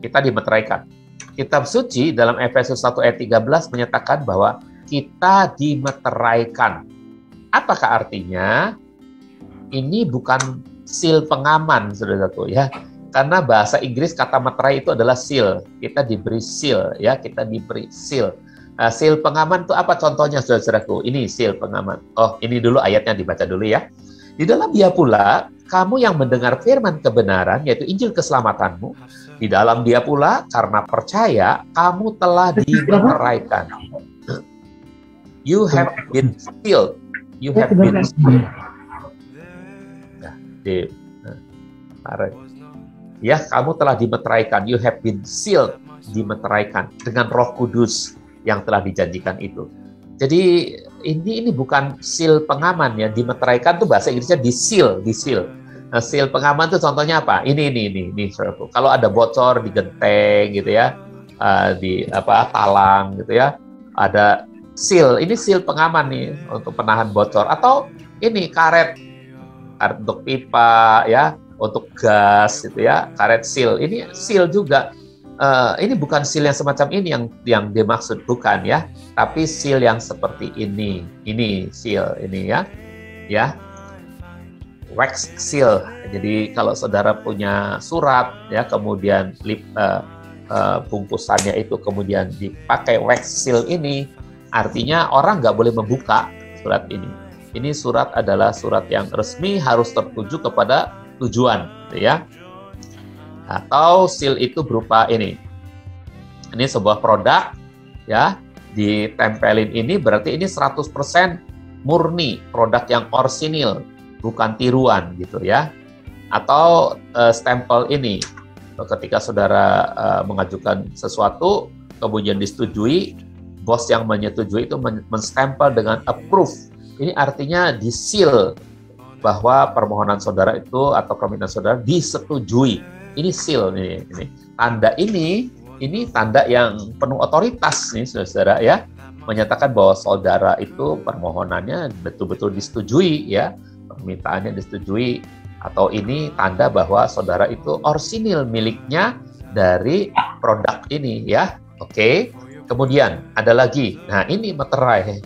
Kita dimeteraikan. Kitab suci dalam Efesus 1 ayat 13 menyatakan bahwa kita dimeteraikan. Apakah artinya? Ini bukan seal pengaman, saudara-saudaraku, ya. Karena bahasa Inggris kata meterai itu adalah seal. Kita diberi seal, ya. Kita diberi seal. Seal pengaman itu apa contohnya, saudara-saudaraku? Ini seal pengaman. Oh, ini dulu ayatnya dibaca dulu ya. Di dalam dia pula, kamu yang mendengar firman kebenaran, yaitu Injil keselamatanmu, di dalam dia pula, karena percaya, kamu telah dimeteraikan. You have been sealed. You have been sealed. Ya, kamu telah dimeteraikan. You have been sealed, dimeteraikan dengan Roh Kudus yang telah dijanjikan itu. Jadi ini bukan seal pengaman ya, dimeteraikan tuh bahasa Inggrisnya di seal. Nah, seal pengaman tuh contohnya apa? Ini. Kalau ada bocor di genteng gitu ya, di talang gitu ya, ada seal. Ini seal pengaman nih untuk penahan bocor. Atau ini karet untuk pipa ya, untuk gas gitu ya, karet seal. Ini seal juga. Ini bukan seal yang semacam ini yang dimaksud, bukan ya, tapi seal yang seperti ini seal ini ya, wax seal. Jadi kalau saudara punya surat ya, kemudian bungkusannya itu kemudian dipakai wax seal ini, artinya orang nggak boleh membuka surat ini. Ini surat adalah surat yang resmi, harus tertuju kepada tujuan, gitu ya. Atau seal itu berupa ini sebuah produk ya, ditempelin ini berarti ini 100% murni, produk yang orsinil, bukan tiruan gitu ya. Atau stempel ini, ketika saudara mengajukan sesuatu kemudian disetujui, bos yang menyetujui itu menstempel dengan approve. Ini artinya di seal bahwa permohonan saudara itu atau permintaan saudara disetujui. Ini seal ini. Tanda ini tanda yang penuh otoritas nih saudara ya, menyatakan bahwa saudara itu permohonannya betul-betul disetujui ya, permintaannya disetujui, atau ini tanda bahwa saudara itu orsinil miliknya dari produk ini ya. Oke. Kemudian ada lagi. Nah, ini meterai.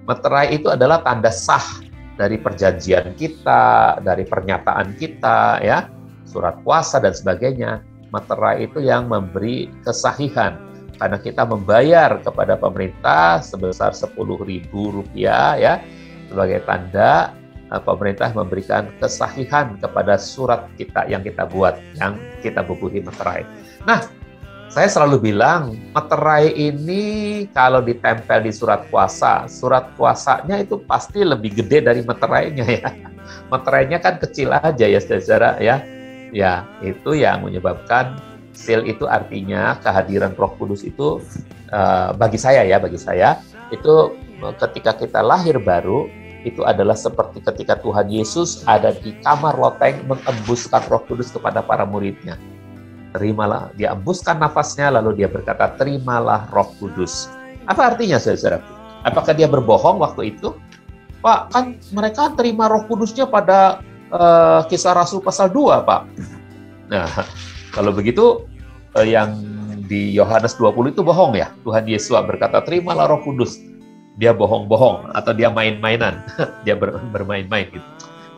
Meterai itu adalah tanda sah dari perjanjian kita, dari pernyataan kita ya, surat kuasa dan sebagainya. Meterai itu yang memberi kesahihan karena kita membayar kepada pemerintah sebesar Rp10.000 ya, sebagai tanda pemerintah memberikan kesahihan kepada surat kita yang kita buat, yang kita bubuhi meterai. Nah, saya selalu bilang meterai ini kalau ditempel di surat kuasanya itu pasti lebih gede dari meterainya ya. Meterainya kan kecil aja ya saudara ya. Ya, itu yang menyebabkan seal itu artinya kehadiran Roh Kudus itu bagi saya itu ketika kita lahir baru itu adalah seperti ketika Tuhan Yesus ada di kamar loteng mengembuskan Roh Kudus kepada para muridnya. Terimalah, dia embuskan nafasnya lalu dia berkata, terimalah Roh Kudus. Apa artinya saudara? Apakah dia berbohong waktu itu? Pak, kan mereka terima Roh Kudusnya pada Kisah Rasul pasal 2, Pak. Nah, kalau begitu yang di Yohanes 20 itu bohong ya. Tuhan Yesus berkata, terimalah Roh Kudus. Dia bohong-bohong atau dia main-mainan. Dia bermain-main gitu.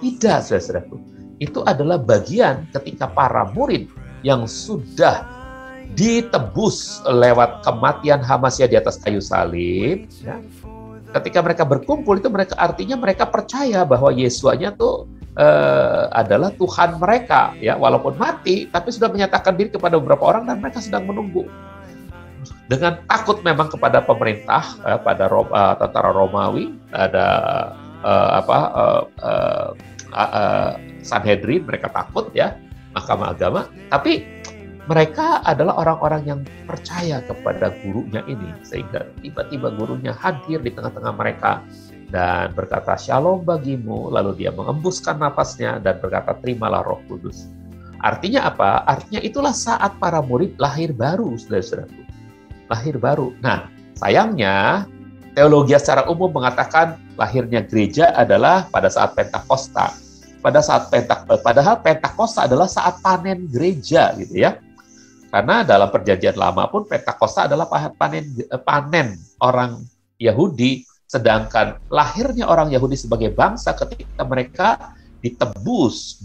Tidak, saudaraku. Itu adalah bagian ketika para murid yang sudah ditebus lewat kematian Hamasya di atas kayu salib ya. Ketika mereka berkumpul itu artinya mereka percaya bahwa Yesusnya tuh adalah Tuhan mereka ya, walaupun mati tapi sudah menyatakan diri kepada beberapa orang dan mereka sedang menunggu dengan takut memang kepada pemerintah pada tentara Romawi, ada Sanhedrin, mereka takut ya, mahkamah agama, tapi mereka adalah orang-orang yang percaya kepada gurunya ini, sehingga tiba-tiba gurunya hadir di tengah-tengah mereka dan berkata shalom bagimu, lalu dia mengembuskan nafasnya dan berkata terimalah Roh Kudus. Artinya apa? Artinya itulah saat para murid lahir baru, saudara-saudaraku. Lahir baru. Nah, sayangnya teologi secara umum mengatakan lahirnya gereja adalah pada saat Pentakosta. padahal Pentakosta adalah saat panen gereja gitu ya. Karena dalam perjanjian lama pun Pentakosta adalah panen orang Yahudi, sedangkan lahirnya orang Yahudi sebagai bangsa ketika mereka ditebus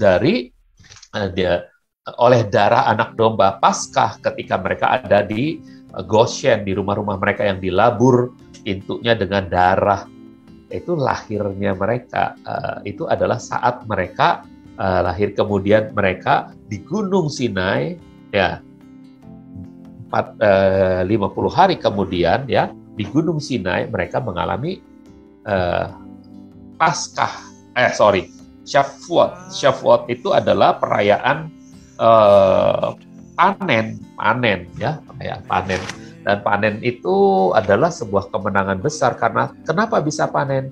oleh darah anak domba Paskah ketika mereka ada di Goshen, di rumah-rumah mereka yang dilabur pintunya dengan darah. Itu lahirnya mereka, itu adalah saat mereka lahir. Kemudian mereka di Gunung Sinai, ya 50 hari kemudian ya di Gunung Sinai mereka mengalami Shavuot. Shavuot itu adalah perayaan panen ya, perayaan panen. Dan panen itu adalah sebuah kemenangan besar. Karena kenapa bisa panen?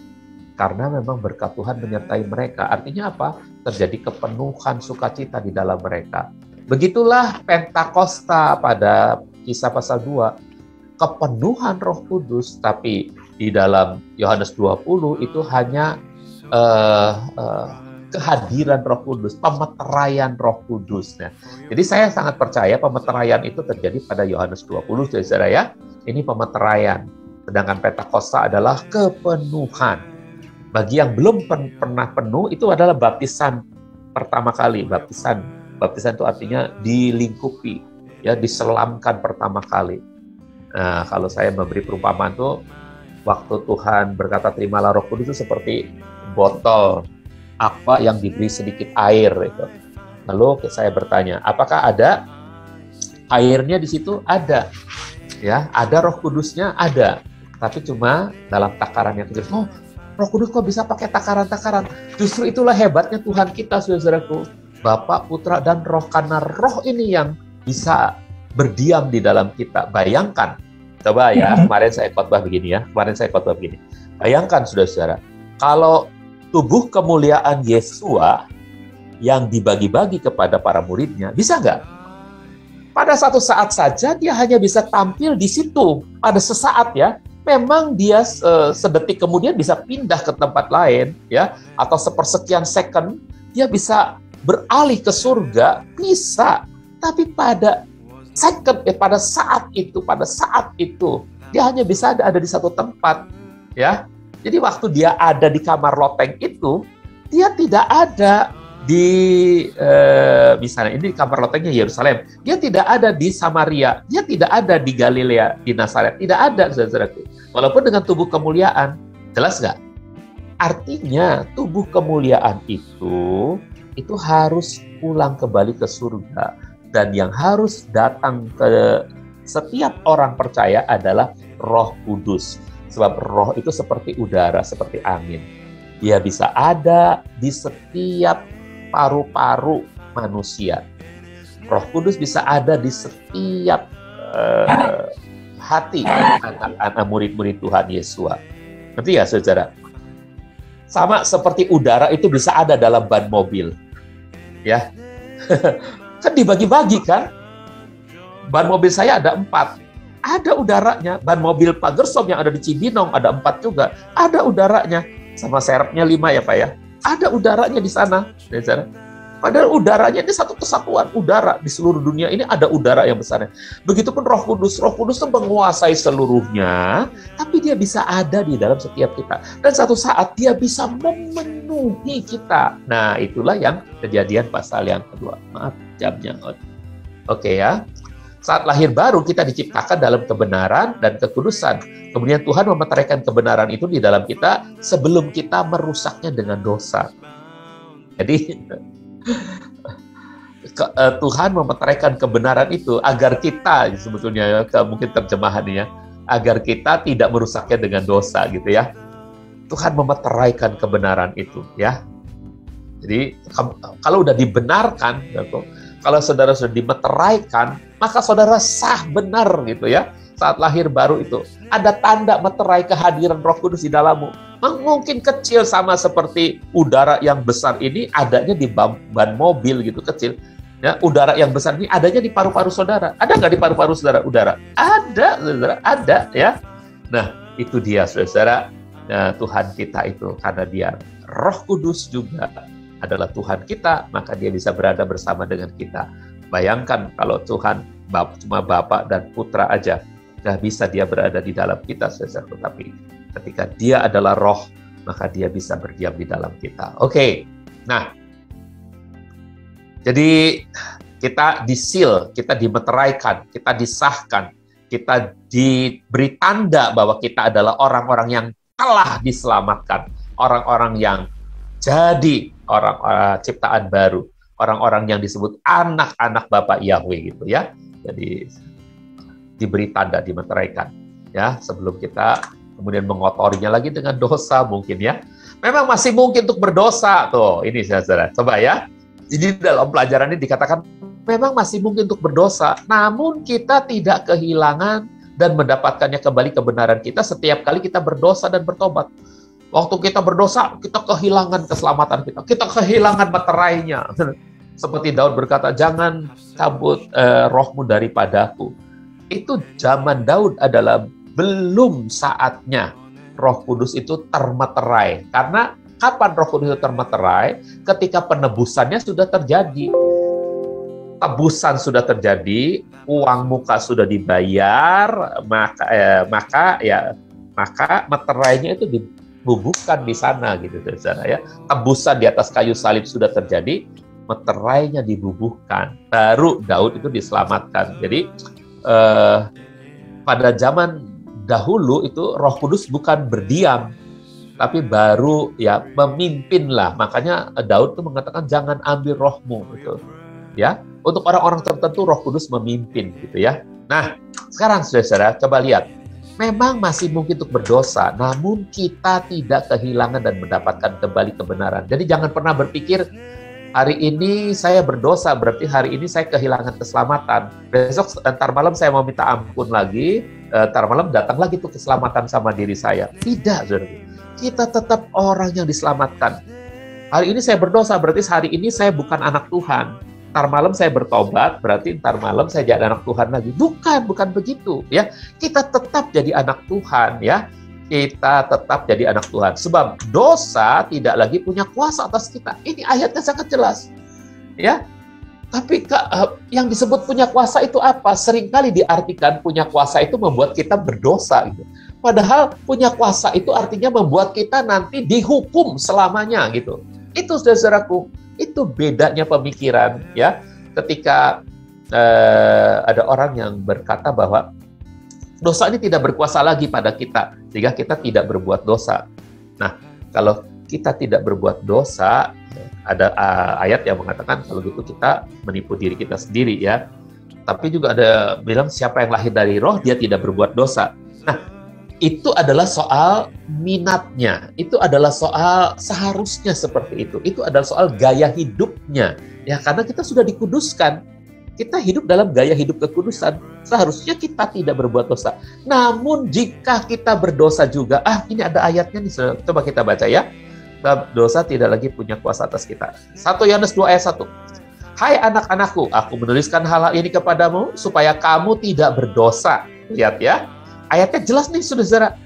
Karena memang berkat Tuhan menyertai mereka. Artinya apa? Terjadi kepenuhan sukacita di dalam mereka. Begitulah Pentakosta pada Kisah pasal 2. Kepenuhan Roh Kudus, tapi di dalam Yohanes 20 itu hanya kehadiran Roh Kudus, pemeteraian Roh Kudus. Nah, jadi saya sangat percaya pemeteraian itu terjadi pada Yohanes 20, saudara ya. Ini pemeteraian. Sedangkan Pentakosta adalah kepenuhan. Bagi yang belum pernah penuh, itu adalah baptisan pertama kali. Baptisan itu artinya dilingkupi, ya, diselamkan pertama kali. Nah, kalau saya memberi perumpamaan itu, waktu Tuhan berkata terimalah Roh Kudus itu seperti botol apa yang diberi sedikit air itu. Lalu saya bertanya, apakah ada airnya di situ? Ada. Ya, ada Roh Kudusnya, ada. Tapi cuma dalam takaran yang kecil. Oh, Roh Kudus kok bisa pakai takaran-takaran? Justru itulah hebatnya Tuhan kita, saudaraku. Bapa, Putra, dan Roh. Karena Roh ini yang bisa berdiam di dalam kita. Bayangkan. Coba ya, kemarin saya khotbah begini. Bayangkan, saudara-saudara. Kalau tubuh kemuliaan Yesua yang dibagi-bagi kepada para muridnya, bisa nggak? Pada satu saat saja dia hanya bisa tampil di situ, pada sesaat ya. Memang dia sedetik kemudian bisa pindah ke tempat lain, ya, atau sepersekian second dia bisa beralih ke surga, bisa. Tapi pada saat itu dia hanya bisa ada di satu tempat, ya. Jadi waktu dia ada di kamar loteng itu, dia tidak ada di, misalnya ini kamar lotengnya Yerusalem, dia tidak ada di Samaria, dia tidak ada di Galilea, di Nazaret, tidak ada, saudaraku. Walaupun dengan tubuh kemuliaan, jelas nggak? Artinya tubuh kemuliaan itu harus pulang kembali ke surga, dan yang harus datang ke setiap orang percaya adalah Roh Kudus. Sebab roh itu seperti udara, seperti angin. Dia bisa ada di setiap paru-paru manusia. Roh Kudus bisa ada di setiap hati anak-anak murid-murid Tuhan Yesua. Ngerti ya, saudara? Sama seperti udara itu bisa ada dalam ban mobil. Ya, kan dibagi-bagi kan? Ban mobil saya ada 4. Ada udaranya. Ban mobil Pak Gersom yang ada di Cibinong ada 4 juga. Ada udaranya. Sama serepnya 5 ya Pak ya. Ada udaranya di sana. Padahal udaranya ini satu kesatuan udara di seluruh dunia ini, ada udara yang besarnya. Begitupun Roh Kudus. Roh Kudus itu menguasai seluruhnya, tapi dia bisa ada di dalam setiap kita. Dan satu saat dia bisa memenuhi kita. Nah, itulah yang Kejadian pasal yang kedua. Maaf, jamnya. Oke ya. Saat lahir baru kita diciptakan dalam kebenaran dan kekudusan. Kemudian Tuhan memeteraikan kebenaran itu di dalam kita sebelum kita merusaknya dengan dosa. Jadi Tuhan memeteraikan kebenaran itu agar kita, sebetulnya mungkin terjemahannya, agar kita tidak merusaknya dengan dosa gitu ya. Tuhan memeteraikan kebenaran itu ya. Jadi kalau udah dibenarkan, kalau saudara sudah dimeteraikan, maka saudara sah benar gitu ya. Saat lahir baru itu ada tanda meterai kehadiran Roh Kudus di dalammu. Mungkin kecil sama seperti udara yang besar ini adanya di ban mobil gitu, kecil. Ya, udara yang besar ini adanya di paru-paru saudara. Ada nggak di paru-paru saudara udara? Ada, saudara, ada ya. Nah, itu dia saudara, Tuhan kita itu, karena dia Roh Kudus juga adalah Tuhan kita, maka dia bisa berada bersama dengan kita. Bayangkan kalau Tuhan cuma Bapa dan Putra aja, nggak bisa dia berada di dalam kita, saudara. Tetapi ketika dia adalah roh, maka dia bisa berdiam di dalam kita. Oke, nah, jadi kita disil, kita dimeteraikan, kita disahkan, kita diberi tanda bahwa kita adalah orang-orang yang telah diselamatkan, orang-orang yang jadi orang ciptaan baru, orang-orang yang disebut anak-anak Bapa Yahweh gitu ya. Jadi diberi tanda, dimeteraikan ya, sebelum kita kemudian mengotorinya lagi dengan dosa mungkin ya. Memang masih mungkin untuk berdosa tuh, ini saudara. Coba ya. Jadi dalam pelajaran ini dikatakan memang masih mungkin untuk berdosa, namun kita tidak kehilangan dan mendapatkannya kembali kebenaran kita setiap kali kita berdosa dan bertobat. Waktu kita berdosa, kita kehilangan keselamatan kita. Kita kehilangan meterainya. Seperti Daud berkata, jangan cabut rohmu daripadaku. Itu zaman Daud adalah belum saatnya Roh Kudus itu termeterai. Karena kapan Roh Kudus itu termeterai? Ketika penebusannya sudah terjadi. Tebusan sudah terjadi, uang muka sudah dibayar, maka meterainya itu dibubuhkan di sana gitu, saudara ya. Tebusan di atas kayu salib sudah terjadi, meterainya dibubuhkan. Baru Daud itu diselamatkan. Jadi pada zaman dahulu itu Roh Kudus bukan berdiam, tapi baru ya memimpinlah. Makanya Daud itu mengatakan jangan ambil rohmu gitu. Ya, untuk orang-orang tertentu Roh Kudus memimpin gitu ya. Nah, sekarang saudara coba lihat. Memang masih mungkin untuk berdosa, namun kita tidak kehilangan dan mendapatkan kembali kebenaran. Jadi jangan pernah berpikir hari ini saya berdosa, berarti hari ini saya kehilangan keselamatan. Besok ntar malam saya mau minta ampun lagi, ntar malam datang lagi tuh keselamatan sama diri saya. Tidak, saudara. Kita tetap orang yang diselamatkan. Hari ini saya berdosa, berarti hari ini saya bukan anak Tuhan. Ntar malam saya bertobat, berarti ntar malam saya jadi anak Tuhan lagi. Bukan begitu ya. Kita tetap jadi anak Tuhan ya. Kita tetap jadi anak Tuhan. Sebab dosa tidak lagi punya kuasa atas kita. Ini ayatnya sangat jelas. Ya. Tapi yang disebut punya kuasa itu apa? Seringkali diartikan punya kuasa itu membuat kita berdosa gitu. Padahal punya kuasa itu artinya membuat kita nanti dihukum selamanya gitu. Itu saudaraku. Itu bedanya pemikiran ya. Ketika ada orang yang berkata bahwa dosa ini tidak berkuasa lagi pada kita, sehingga kita tidak berbuat dosa. Nah, kalau kita tidak berbuat dosa, ada ayat yang mengatakan kalau gitu kita menipu diri kita sendiri ya. Tapi juga ada bilang siapa yang lahir dari roh, dia tidak berbuat dosa. Nah, itu adalah soal minatnya, itu adalah soal seharusnya seperti itu. Itu adalah soal gaya hidupnya. Ya, karena kita sudah dikuduskan. Kita hidup dalam gaya hidup kekudusan. Seharusnya kita tidak berbuat dosa. Namun jika kita berdosa juga, ini ada ayatnya nih, coba kita baca ya. Dosa tidak lagi punya kuasa atas kita. 1 Yohanes 2 ayat 1. Hai anak-anakku, aku menuliskan hal ini kepadamu supaya kamu tidak berdosa. Lihat ya. Ayatnya jelas nih, saudara.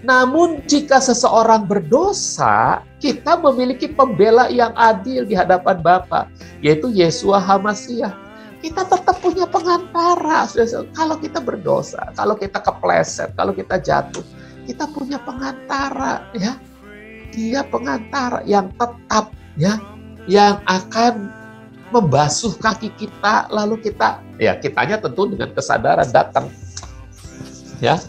Namun jika seseorang berdosa, kita memiliki pembela yang adil di hadapan Bapa, yaitu Yesua HaMasiah. Kita tetap punya pengantara, saudara. Kalau kita berdosa, kalau kita kepleset, kalau kita jatuh, kita punya pengantara, ya. Dia pengantara yang tetap, ya, yang akan membasuh kaki kita, lalu kita, ya, kitanya tentu dengan kesadaran datang. Ya,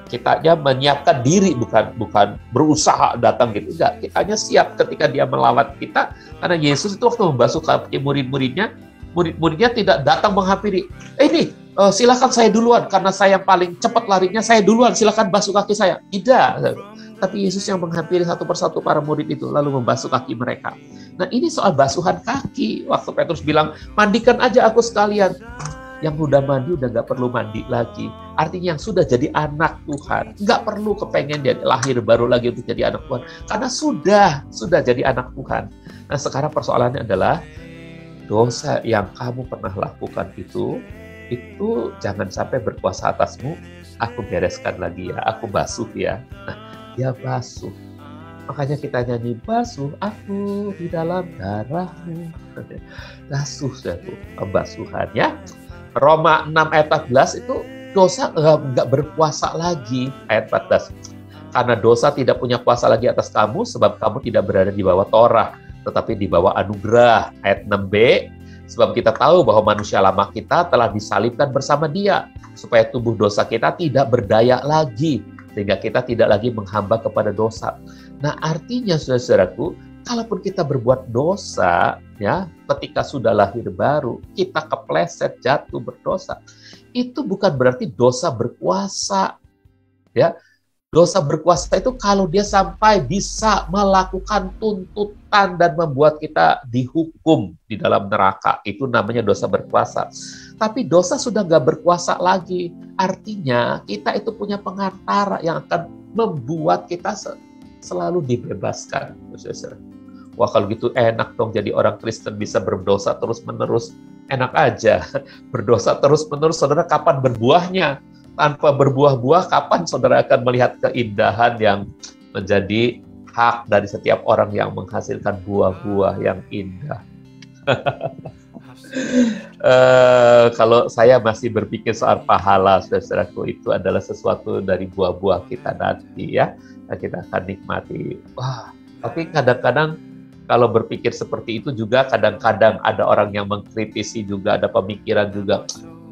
kitanya menyiapkan diri, bukan berusaha datang gitu, enggak. Kitanya siap ketika dia melawat kita, karena Yesus itu waktu membasuh kaki murid-muridnya tidak datang menghampiri. Silakan saya duluan, karena saya yang paling cepat larinya, saya duluan, silakan basuh kaki saya. Tidak. Tapi Yesus yang menghampiri satu persatu para murid itu, lalu membasuh kaki mereka. Nah, ini soal basuhan kaki. Waktu Petrus bilang, mandikan aja aku sekalian. Yang udah mandi udah nggak perlu mandi lagi. Artinya yang sudah jadi anak Tuhan nggak perlu kepengen dia lahir baru lagi untuk jadi anak Tuhan, karena sudah jadi anak Tuhan. Nah, sekarang persoalannya adalah dosa yang kamu pernah lakukan itu jangan sampai berkuasa atasmu. Aku bereskan lagi ya, aku basuh ya. Nah, dia basuh. Makanya kita nyanyi, basuh aku di dalam darahmu. Basuh aku, pembasuhan ya. Roma 6 ayat 14 itu dosa nggak berkuasa lagi. Ayat 14. Karena dosa tidak punya kuasa lagi atas kamu, sebab kamu tidak berada di bawah Torah, tetapi di bawah anugerah. Ayat 6b, sebab kita tahu bahwa manusia lama kita telah disalibkan bersama Dia, supaya tubuh dosa kita tidak berdaya lagi, sehingga kita tidak lagi menghamba kepada dosa. Nah, artinya saudara-saudaraku, kalaupun kita berbuat dosa, ya, ketika sudah lahir baru, kita kepleset, jatuh, berdosa, itu bukan berarti dosa berkuasa, ya. Dosa berkuasa itu kalau dia sampai bisa melakukan tuntutan dan membuat kita dihukum di dalam neraka, itu namanya dosa berkuasa. Tapi dosa sudah nggak berkuasa lagi, artinya kita itu punya pengantara yang akan membuat kita selalu dibebaskan. Wah, kalau gitu enak dong jadi orang Kristen, bisa berdosa terus-menerus. Enak aja, berdosa terus-menerus, saudara, kapan berbuahnya? Tanpa berbuah-buah, kapan saudara akan melihat keindahan yang menjadi hak dari setiap orang yang menghasilkan buah-buah yang indah? Kalau saya masih berpikir soal pahala, saudaraku, itu adalah sesuatu dari buah-buah kita nanti, ya. Kita akan nikmati. Wah, tapi kadang-kadang kalau berpikir seperti itu juga kadang-kadang ada orang yang mengkritisi juga, ada pemikiran juga,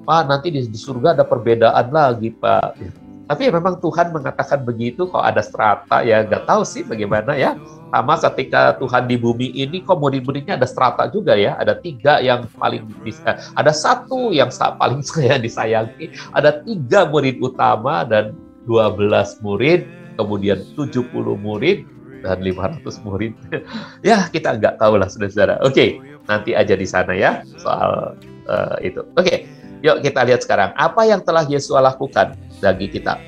Pak, nanti di surga ada perbedaan lagi, Pak. Tapi ya memang Tuhan mengatakan begitu, kok ada strata, ya nggak tahu sih bagaimana ya. Sama ketika Tuhan di bumi ini, kok murid-muridnya ada strata juga ya. Ada 3 yang paling bisa, ada 1 yang paling saya disayangi, ada 3 murid utama dan 12 murid, kemudian 70 murid, dan 500 murid. Ya, kita nggak tahu lah, saudara-saudara. Oke, nanti aja di sana ya, soal itu. Oke, yuk kita lihat sekarang. Apa yang telah Yesus lakukan bagi kita?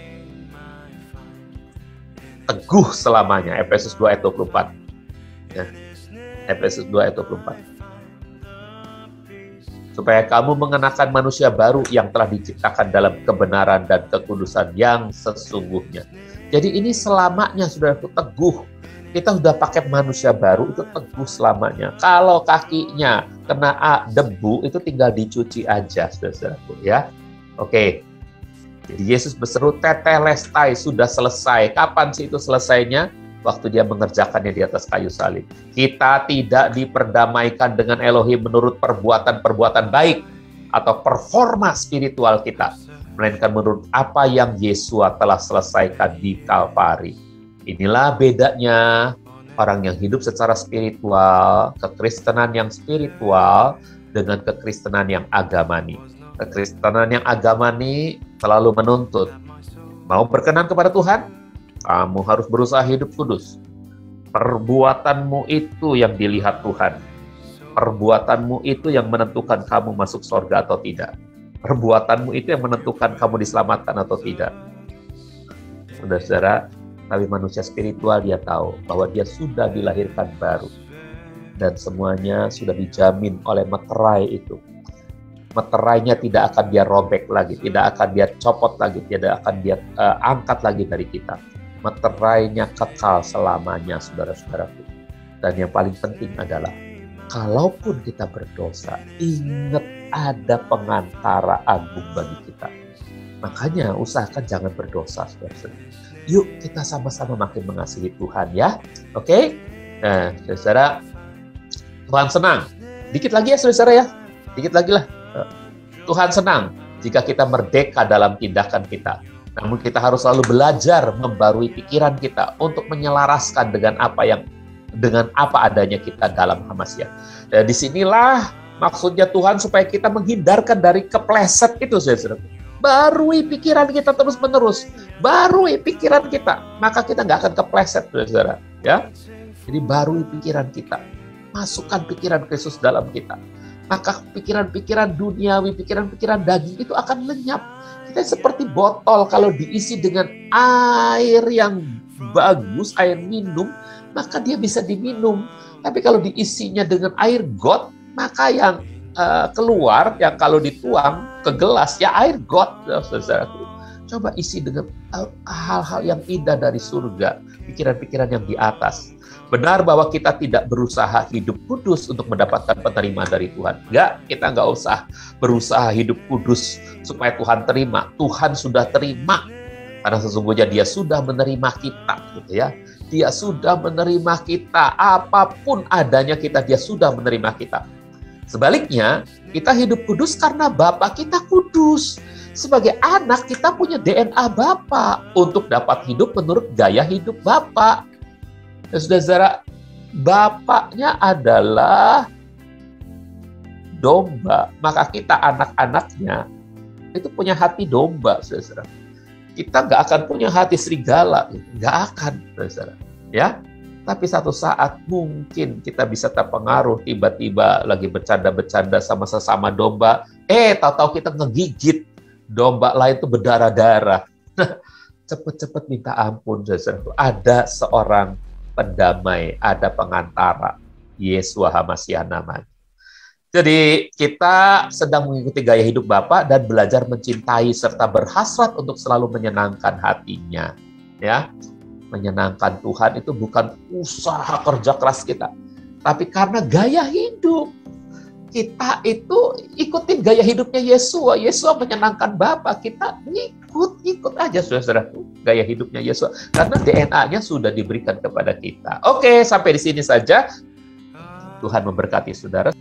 Teguh selamanya, Efesus 2 ayat 24. Ya, Efesus 2 ayat 24. Supaya kamu mengenakan manusia baru yang telah diciptakan dalam kebenaran dan kekudusan yang sesungguhnya. Jadi ini selamanya, saudaraku, teguh. Kita sudah pakai manusia baru, itu teguh selamanya. Kalau kakinya kena debu, itu tinggal dicuci aja, saudaraku, ya. Oke. Jadi Yesus berseru, tetelestai, sudah selesai. Kapan sih itu selesainya? Waktu dia mengerjakannya di atas kayu salib. Kita tidak diperdamaikan dengan Elohim menurut perbuatan-perbuatan baik atau performa spiritual kita, melainkan menurut apa yang Yesus telah selesaikan di Kalvari. Inilah bedanya orang yang hidup secara spiritual, kekristenan yang spiritual dengan kekristenan yang agamani. Kekristenan yang agamani selalu menuntut, mau berkenan kepada Tuhan, kamu harus berusaha hidup kudus. Perbuatanmu itu yang dilihat Tuhan. Perbuatanmu itu yang menentukan kamu masuk surga atau tidak. Perbuatanmu itu yang menentukan kamu diselamatkan atau tidak. Saudara-saudara, tapi manusia spiritual dia tahu bahwa dia sudah dilahirkan baru. Dan semuanya sudah dijamin oleh meterai itu. Meterainya tidak akan dia robek lagi, tidak akan dia copot lagi, tidak akan dia angkat lagi dari kita. Meterainya kekal selamanya, saudara-saudaraku. Dan yang paling penting adalah, kalaupun kita berdosa, ingat ada pengantara agung bagi kita. Makanya usahakan jangan berdosa, saudara-saudara. Yuk kita sama-sama makin mengasihi Tuhan ya. Oke? Nah, saudara, Tuhan senang. Dikit lagi ya, saudara ya. Dikit lagi lah. Tuhan senang jika kita merdeka dalam tindakan kita. Namun kita harus selalu belajar membarui pikiran kita untuk menyelaraskan dengan apa adanya kita dalam Hamasiah. Dan disinilah maksudnya Tuhan supaya kita menghindarkan dari kepleset itu, saudara. Barui pikiran kita terus-menerus. Barui pikiran kita. Maka kita nggak akan kepleset, saudara. Ya? Jadi barui pikiran kita. Masukkan pikiran Kristus dalam kita. Maka pikiran-pikiran duniawi, pikiran-pikiran daging itu akan lenyap. Kita seperti botol, kalau diisi dengan air yang bagus, air minum, maka dia bisa diminum. Tapi kalau diisinya dengan air got, maka yang keluar, yang kalau dituang ke gelas, ya air got. Saudaraku, coba isi dengan hal-hal yang indah dari surga. pikiran-pikiran yang di atas. Benar bahwa kita tidak berusaha hidup kudus untuk mendapatkan penerimaan dari Tuhan. Enggak, kita nggak usah berusaha hidup kudus supaya Tuhan terima. Tuhan sudah terima. Karena sesungguhnya Dia sudah menerima kita, gitu ya. Dia sudah menerima kita. Apapun adanya kita, Dia sudah menerima kita. Sebaliknya, kita hidup kudus karena Bapa kita kudus. Sebagai anak, kita punya DNA Bapa untuk dapat hidup menurut gaya hidup Bapa. Ya, saudara, bapaknya adalah domba, maka kita anak-anaknya itu punya hati domba, saudara. Kita nggak akan punya hati serigala, nggak akan, saudara. Ya, tapi satu saat mungkin kita bisa terpengaruh, tiba-tiba lagi bercanda-bercanda sama sesama domba, tahu-tahu kita ngegigit domba lain itu berdarah-darah. Cepet-cepet minta ampun, saudara. Ada seorang pendamai, ada pengantara, Yeshua HaMashiach namanya. Jadi kita sedang mengikuti gaya hidup Bapa dan belajar mencintai serta berhasrat untuk selalu menyenangkan hatinya. Ya, menyenangkan Tuhan itu bukan usaha kerja keras kita, tapi karena gaya hidup. Kita itu ikutin gaya hidupnya Yeshua. Yeshua menyenangkan Bapa, kita ikut aja saudara gaya hidupnya Yeshua. Karena DNA-nya sudah diberikan kepada kita. Oke, sampai di sini saja. Tuhan memberkati saudara.